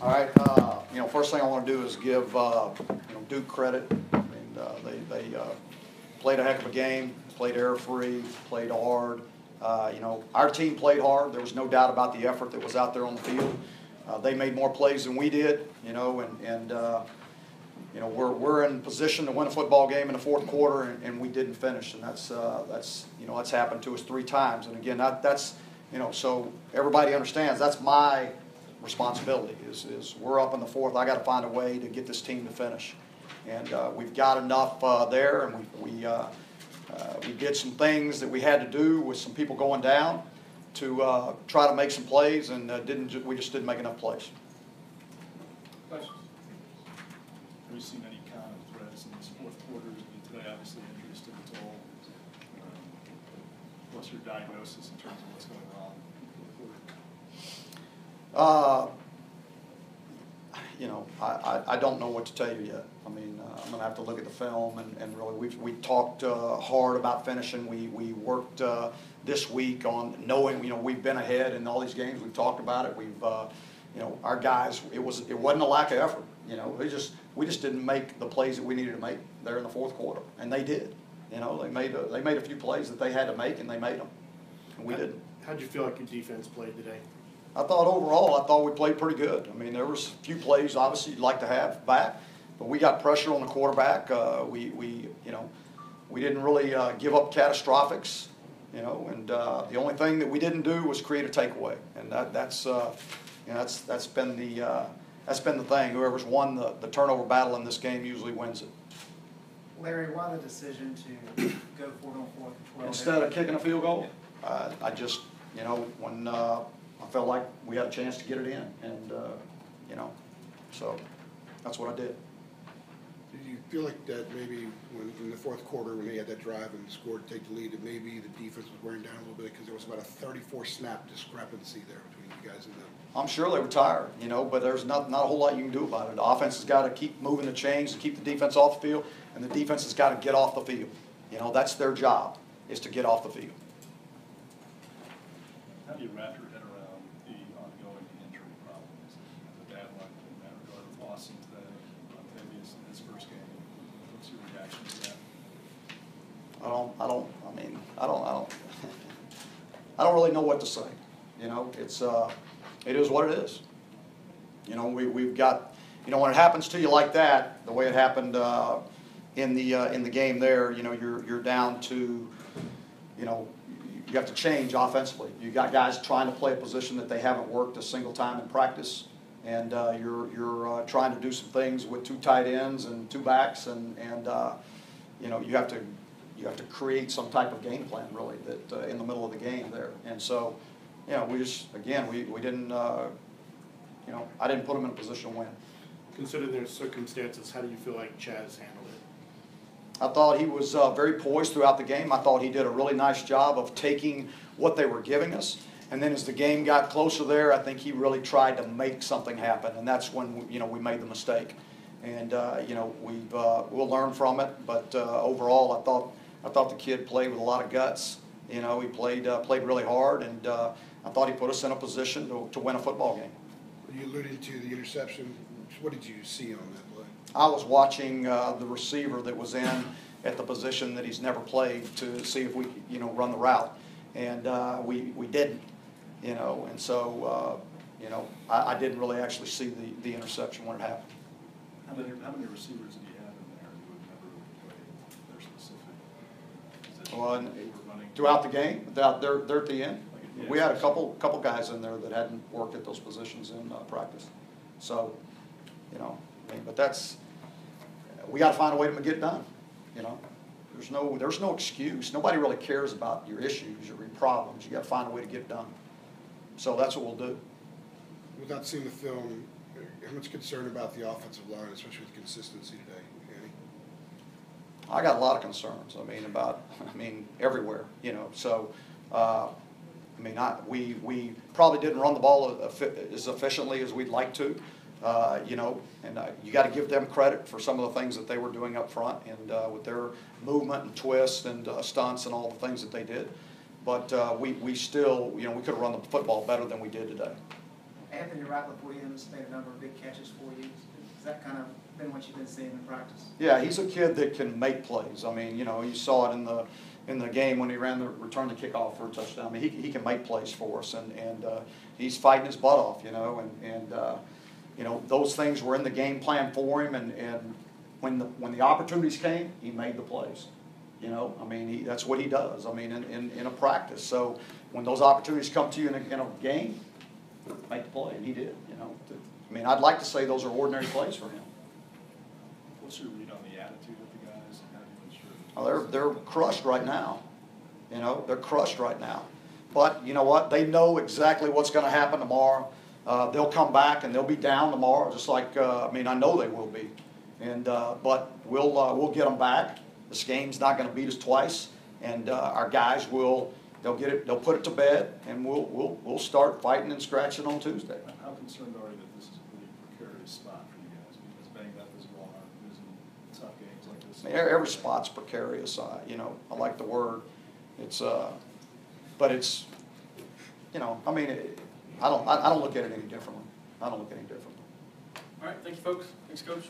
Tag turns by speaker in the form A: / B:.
A: All right, first thing I want to do is give, Duke credit. I mean, they played a heck of a game, played error-free, played hard. Our team played hard. There was no doubt about the effort that was out there on the field. They made more plays than we did, we're in position to win a football game in the fourth quarter, and we didn't finish, and that's happened to us 3 times. And again, that's so everybody understands that's my responsibility. Is we're up in the fourth. I got to find a way to get this team to finish, and we've got enough there, and we did some things that we had to do with some people going down to try to make some plays, and we just didn't make enough plays.
B: Questions? Have you seen any kind of threats in this fourth quarter? Today, obviously, injuries took a toll. What's your diagnosis in terms of what's going on in the fourth quarter?
A: I don't know what to tell you yet. I mean, I'm going to have to look at the film, and really, we talked hard about finishing. We worked this week on knowing, we've been ahead in all these games. We've talked about it. We've, our guys, it wasn't a lack of effort. We just didn't make the plays that we needed to make there in the fourth quarter, and they did. They made a few plays that they had to make, and they made them, and we didn't.
C: How'd you feel like your defense played today?
A: I thought we played pretty good. I mean, there was a few plays obviously you'd like to have back, but we got pressure on the quarterback. We didn't really give up catastrophics, and the only thing that we didn't do was create a takeaway, and that's been the thing. Whoever's won the turnover battle in this game usually wins it.
D: Larry, why the decision to go for it on 4th and 12?
A: Instead of kicking a field goal, I just when I felt like we had a chance to get it in, and so that's what I did.
E: Did you feel like that maybe in the fourth quarter when they had that drive and scored to take the lead, that maybe the defense was wearing down a little bit because there was about a 34 snap discrepancy there between you guys and them?
A: I'm sure they were tired, but there's not a whole lot you can do about it. The offense has got to keep moving the chains to keep the defense off the field, and the defense has got to get off the field. That's their job, is to get off the field.
B: How do you wrap your head around the ongoing injury problems? The bad luck in that regard with Lawson today, Octavius in his first game. What's your reaction to that?
A: I don't really know what to say. It is what it is. We've got, when it happens to you like that, the way it happened in the game there, you're down to, you have to change offensively. You got guys trying to play a position that they haven't worked a single time in practice, and you're trying to do some things with 2 tight ends and 2 backs, and you have to create some type of game plan really that in the middle of the game there. And so, we just we didn't I didn't put them in a position to win.
C: Considering their circumstances, how do you feel like Chaz handled it?
A: I thought he was very poised throughout the game. I thought he did a really nice job of taking what they were giving us, and then as the game got closer there, I think he really tried to make something happen, and that's when we made the mistake. And we'll learn from it. But overall, I thought the kid played with a lot of guts. He played really hard, and I thought he put us in a position to win a football game.
E: You alluded to the interception. What did you see on that play?
A: I was watching the receiver that was in at the position that he's never played to see if we could, run the route, and we didn't, and so I didn't really actually see the interception when it happened.
B: How many receivers did he have in there who would never play their specific position?
A: Well, throughout the game, they're at the end. We had a couple guys in there that hadn't worked at those positions in practice, so but we got to find a way to get it done. There's no excuse. Nobody really cares about your issues or your problems. You got to find a way to get it done. So that's what we'll do.
E: Without seeing the film, how much concern about the offensive line, especially with consistency today, Andy?
A: I got a lot of concerns. Everywhere. So. We probably didn't run the ball as efficiently as we'd like to, and you got to give them credit for some of the things that they were doing up front, and with their movement and twist and stunts and all the things that they did. But we still, we could have run the football better than we did today.
D: Anthony Ratliff-Williams made a number of big catches for you. Has that kind of been what you've been seeing in practice?
A: Yeah, he's a kid that can make plays. I mean, you know, you saw it in the game when he returned the kickoff for a touchdown. I mean, he can make plays for us, and he's fighting his butt off, you know, and you know, those things were in the game plan for him, and when the opportunities came, he made the plays. You know, I mean, that's what he does. I mean, in a practice. So when those opportunities come to you in a game, make the play, and he did. You know, I mean, I'd like to say those are ordinary plays for him.
B: What's your read on the attitude of the guys, and how do you ensure?
A: Oh, they're crushed right now. You know, they're crushed right now. But you know what? They know exactly what's going to happen tomorrow. They'll come back and they'll be down tomorrow, just like I mean, I know they will be. And but we'll get them back. This game's not going to beat us twice, and our guys they'll put it to bed, and we'll start fighting and scratching on Tuesday.
B: How concerned are you that this is a really precarious spot for you guys? Because banged up as you are, losing tough games like this.
A: I mean, every spot's precarious. You know, I like the word. It's but it's, you know, I mean, I don't look at it any differently. I don't look at it any differently.
F: All right, thank you, folks. Thanks, Coach.